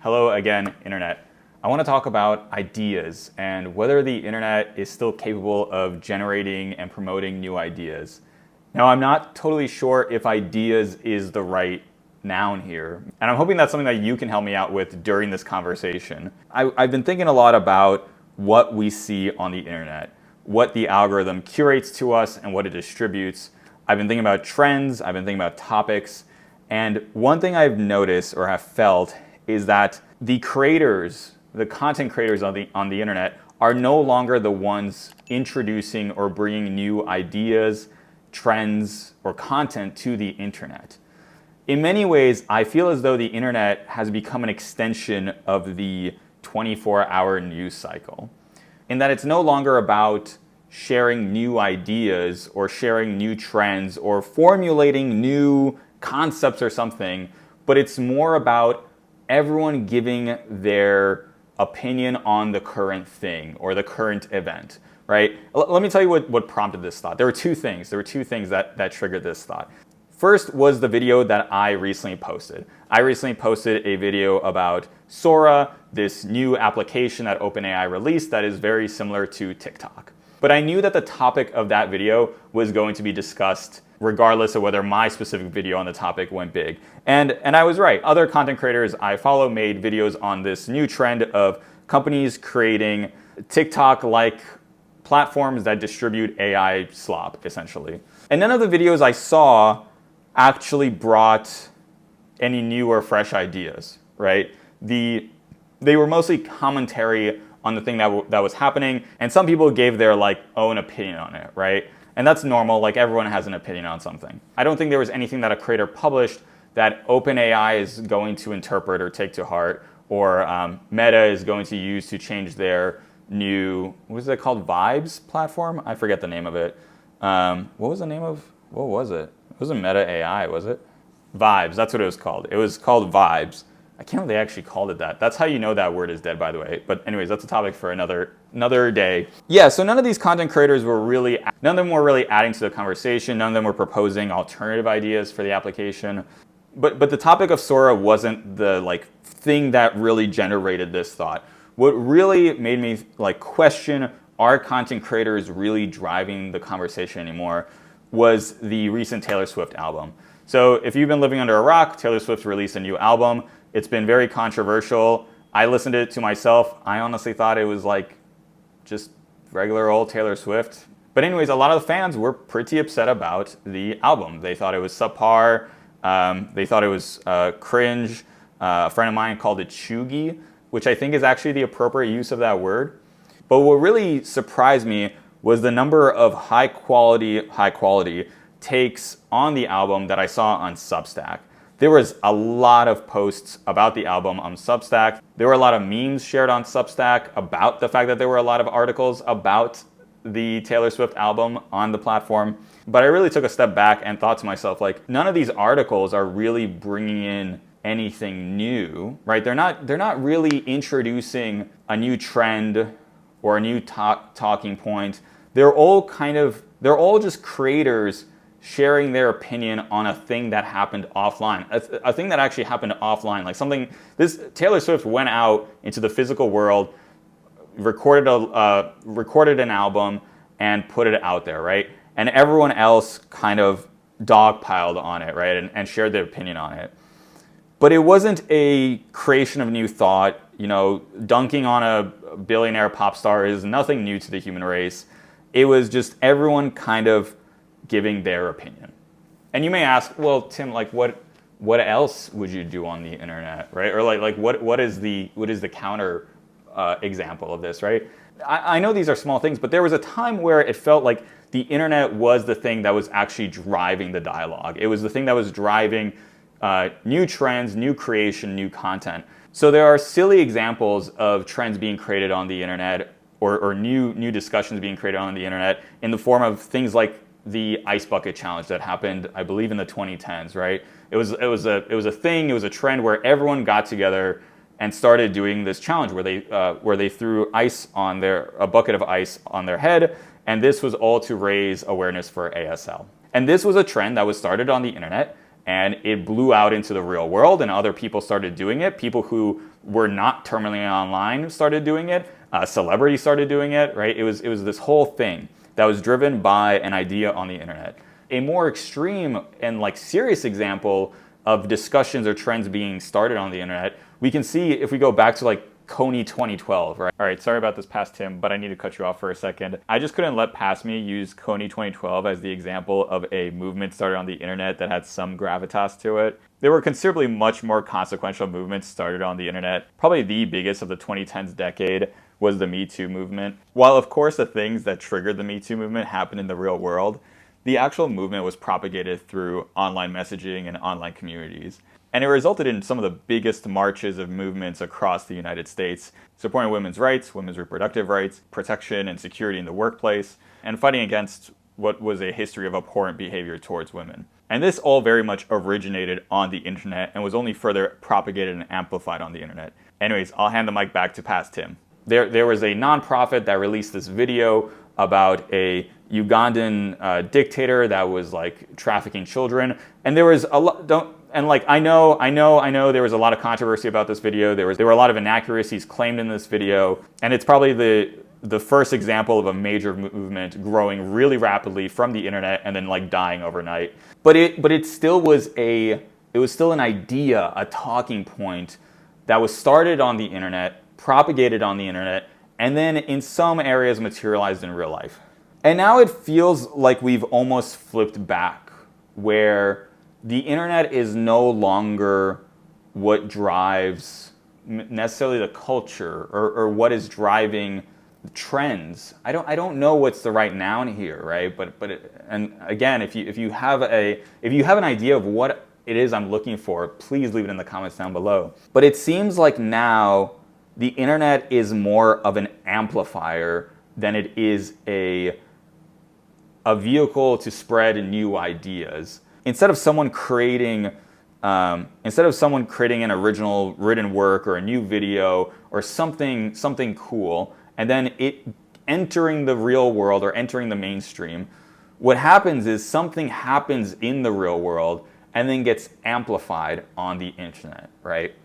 Hello again, Internet. I want to talk about ideas and whether the Internet is still capable of generating and promoting new ideas. Now, I'm not totally sure if ideas is the right noun here, and I'm hoping that's something that you can help me out with during this conversation. I've been thinking a lot about what we see on the Internet, what the algorithm curates to us and what it distributes. I've been thinking about trends, I've been thinking about topics, and one thing I've noticed or have felt is that the creators, the content creators on the internet are no longer the ones introducing or bringing new ideas, trends, or content to the internet. In many ways, I feel as though the internet has become an extension of the 24-hour news cycle, in that it's no longer about sharing new ideas or sharing new trends or formulating new concepts or something, but it's more about everyone giving their opinion on the current thing or the current event, right? Let me tell you what prompted this thought. There were two things that triggered this thought. First was the video that I recently posted. I recently posted a video about Sora, this new application that OpenAI released that is very similar to TikTok. But I knew that the topic of that video was going to be discussed regardless of whether my specific video on the topic went big. And I was right. Other content creators I follow made videos on this new trend of companies creating TikTok-like platforms that distribute AI slop, essentially. And none of the videos I saw actually brought any new or fresh ideas, right? They were mostly commentary on the thing that was happening, and some people gave their own opinion on it, right? And that's normal, everyone has an opinion on something. I don't think there was anything that a creator published that OpenAI is going to interpret or take to heart, or Meta is going to use to change their new, what is it called, Vibes platform? I forget the name of it. What was it? It wasn't Meta AI, was it? Vibes, that's what it was called. It was called Vibes. I can't believe they actually called it that. That's how you know that word is dead, by the way. But anyways, that's a topic for another day. Yeah, so none of these content creators none of them were really adding to the conversation. None of them were proposing alternative ideas for the application. But the topic of Sora wasn't the thing that really generated this thought. What really made me question, are content creators really driving the conversation anymore, was the recent Taylor Swift album. So if you've been living under a rock, Taylor Swift released a new album. It's been very controversial. I listened to it to myself. I honestly thought it was just regular old Taylor Swift. But anyways, a lot of the fans were pretty upset about the album. They thought it was subpar. They thought it was cringe. A friend of mine called it chuggy, which I think is actually the appropriate use of that word. But what really surprised me was the number of high quality takes on the album that I saw on Substack. There was a lot of posts about the album on Substack. There were a lot of memes shared on Substack about the fact that there were a lot of articles about the Taylor Swift album on the platform. But I really took a step back and thought to myself, none of these articles are really bringing in anything new, right? They're not really introducing a new trend or a new talking point. They're all just creators sharing their opinion on a thing that happened offline, a thing that actually happened offline, Taylor Swift went out into the physical world, recorded an album, and put it out there, right? And everyone else kind of dogpiled on it, right, and shared their opinion on it. But it wasn't a creation of new thought. Dunking on a billionaire pop star is nothing new to the human race. It was just everyone kind of giving their opinion. And you may ask, well, Tim, what else would you do on the internet, right? Or what is the counter example of this, right? I know these are small things, but there was a time where it felt like the internet was the thing that was actually driving the dialogue. It was the thing that was driving new trends, new creation, new content. So there are silly examples of trends being created on the internet or new discussions being created on the internet in the form of things like the ice bucket challenge that happened, I believe, in the 2010s, right? It was a trend where everyone got together and started doing this challenge where they threw a bucket of ice on their head, and this was all to raise awareness for ASL. And this was a trend that was started on the internet, and it blew out into the real world, and other people started doing it. People who were not terminally online started doing it. Celebrities started doing it, right? It was this whole thing that was driven by an idea on the internet. A more extreme and like serious example of discussions or trends being started on the internet, we can see if we go back to like Coney 2012, right? All right, sorry about this past Tim, but I need to cut you off for a second. I just couldn't let past me use Coney 2012 as the example of a movement started on the internet that had some gravitas to it. There were considerably much more consequential movements started on the internet. Probably the biggest of the 2010s decade was the Me Too movement. While of course the things that triggered the Me Too movement happened in the real world, the actual movement was propagated through online messaging and online communities. And it resulted in some of the biggest marches of movements across the United States, supporting women's rights, women's reproductive rights, protection and security in the workplace, and fighting against what was a history of abhorrent behavior towards women. And this all very much originated on the internet and was only further propagated and amplified on the internet. Anyways, I'll hand the mic back to past Tim. There was a nonprofit that released this video about a Ugandan dictator that was like trafficking children, and there was a lot. I know there was a lot of controversy about this video. There were a lot of inaccuracies claimed in this video, and it's probably the first example of a major movement growing really rapidly from the internet and then like dying overnight. But it still was an idea, a talking point that was started on the internet, propagated on the internet, and then in some areas materialized in real life. And now it feels like we've almost flipped back, where the internet is no longer what drives necessarily the culture or what is driving trends. I don't know what's the right noun here, right? And again, if you have an idea of what it is I'm looking for, please leave it in the comments down below. But it seems like now the internet is more of an amplifier than it is a vehicle to spread new ideas. Instead of someone creating an original written work or a new video or something cool, and then it entering the real world or entering the mainstream, what happens is something happens in the real world and then gets amplified on the internet, right?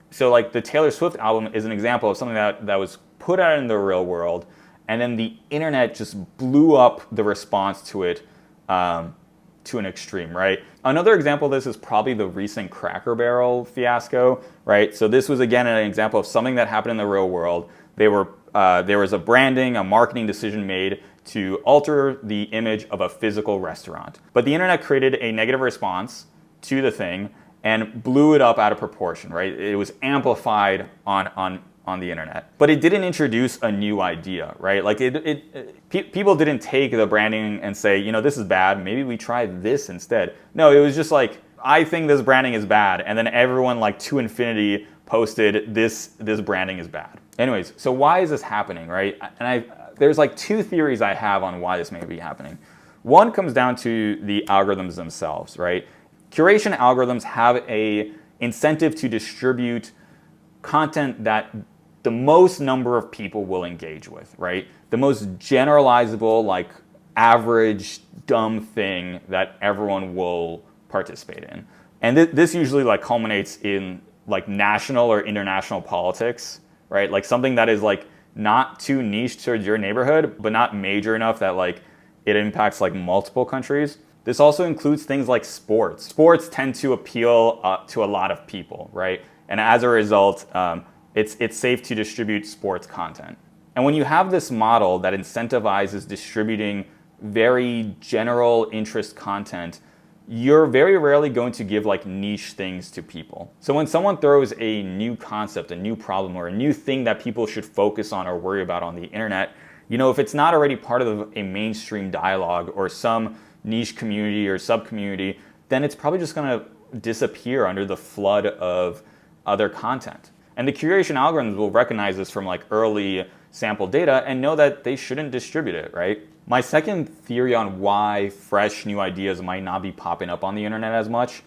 So like the Taylor Swift album is an example of something that was put out in the real world, and then the internet just blew up the response to it to an extreme, right? Another example of this is probably the recent Cracker Barrel fiasco, right? So this was again an example of something that happened in the real world. There was a marketing decision made to alter the image of a physical restaurant. But the internet created a negative response to the thing and blew it up out of proportion, right? It was amplified on the internet. But it didn't introduce a new idea, right? Like people didn't take the branding and say, this is bad, maybe we try this instead. No, it was just like, I think this branding is bad, and then everyone like to infinity posted this branding is bad. Anyways, so why is this happening, right? And there's like two theories I have on why this may be happening. One comes down to the algorithms themselves, right? Curation algorithms have a incentive to distribute content that the most number of people will engage with, right? The most generalizable, like average dumb thing that everyone will participate in. And this usually like culminates in like national or international politics, right? Like something that is like not too niche towards your neighborhood, but not major enough that like it impacts like multiple countries. This also includes things like sports. Sports tend to appeal to a lot of people, right? And as a result, it's safe to distribute sports content. And when you have this model that incentivizes distributing very general interest content, you're very rarely going to give like niche things to people. So when someone throws a new concept, a new problem, or a new thing that people should focus on or worry about on the internet, if it's not already part of a mainstream dialogue or some niche community or sub-community, then it's probably just going to disappear under the flood of other content. And the curation algorithms will recognize this from like early sample data and know that they shouldn't distribute it, right? My second theory on why fresh new ideas might not be popping up on the internet as much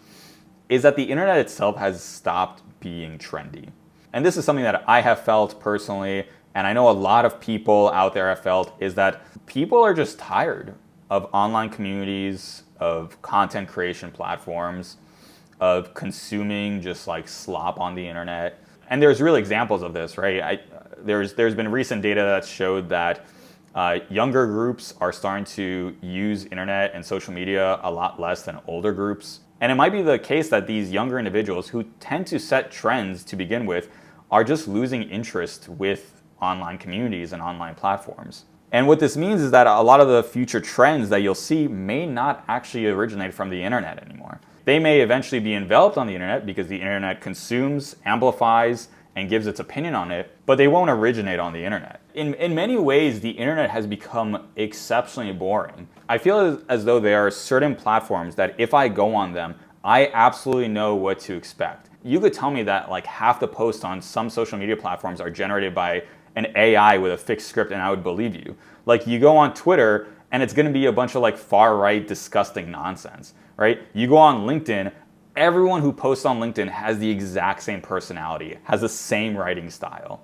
is that the internet itself has stopped being trendy. And this is something that I have felt personally, and I know a lot of people out there have felt, is that people are just tired of online communities, of content creation platforms. of consuming just like slop on the internet. And there's real examples of this, right? There's been recent data that showed that younger groups are starting to use internet and social media a lot less than older groups. And it might be the case that these younger individuals who tend to set trends to begin with are just losing interest with online communities and online platforms. And what this means is that a lot of the future trends that you'll see may not actually originate from the internet anymore. They may eventually be enveloped on the internet because the internet consumes, amplifies, and gives its opinion on it, but they won't originate on the internet. In many ways, the internet has become exceptionally boring. I feel as though there are certain platforms that if I go on them, I absolutely know what to expect. You could tell me that like half the posts on some social media platforms are generated by an AI with a fixed script, and I would believe you. Like you go on Twitter and it's gonna be a bunch of like far right disgusting nonsense, right? You go on LinkedIn, everyone who posts on LinkedIn has the exact same personality, has the same writing style.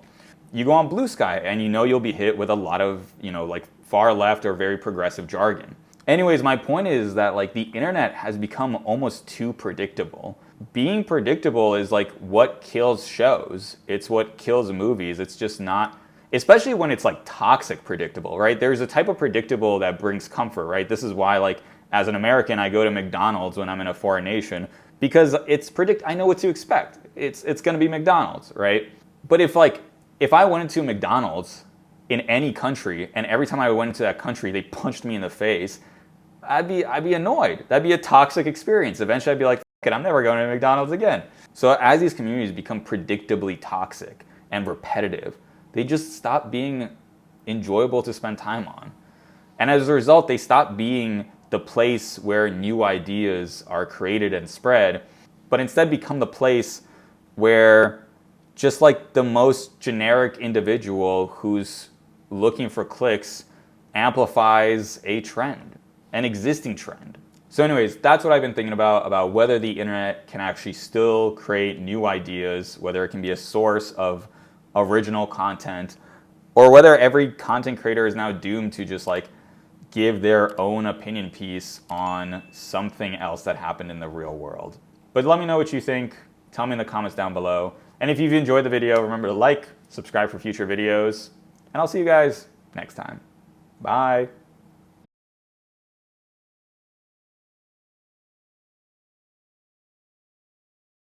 You go on Blue Sky and you know you'll be hit with a lot of, like far left or very progressive jargon. Anyways, my point is that like the internet has become almost too predictable. Being predictable is like what kills shows. It's what kills movies. It's just not, especially when it's like toxic predictable, right? There's a type of predictable that brings comfort, right? This is why like as an American, I go to McDonald's when I'm in a foreign nation because I know what to expect. It's gonna be McDonald's, right? But if I went into McDonald's in any country and every time I went into that country, they punched me in the face, I'd be annoyed. That'd be a toxic experience. Eventually I'd be like, fuck it, I'm never going to McDonald's again. So as these communities become predictably toxic and repetitive, they just stop being enjoyable to spend time on. And as a result, they stop being the place where new ideas are created and spread, but instead become the place where just like the most generic individual who's looking for clicks amplifies a trend, an existing trend. So anyways, that's what I've been thinking about whether the internet can actually still create new ideas, whether it can be a source of original content, or whether every content creator is now doomed to just like give their own opinion piece on something else that happened in the real world. But let me know what you think. Tell me in the comments down below. And if you've enjoyed the video, remember to like, subscribe for future videos, and I'll see you guys next time. Bye.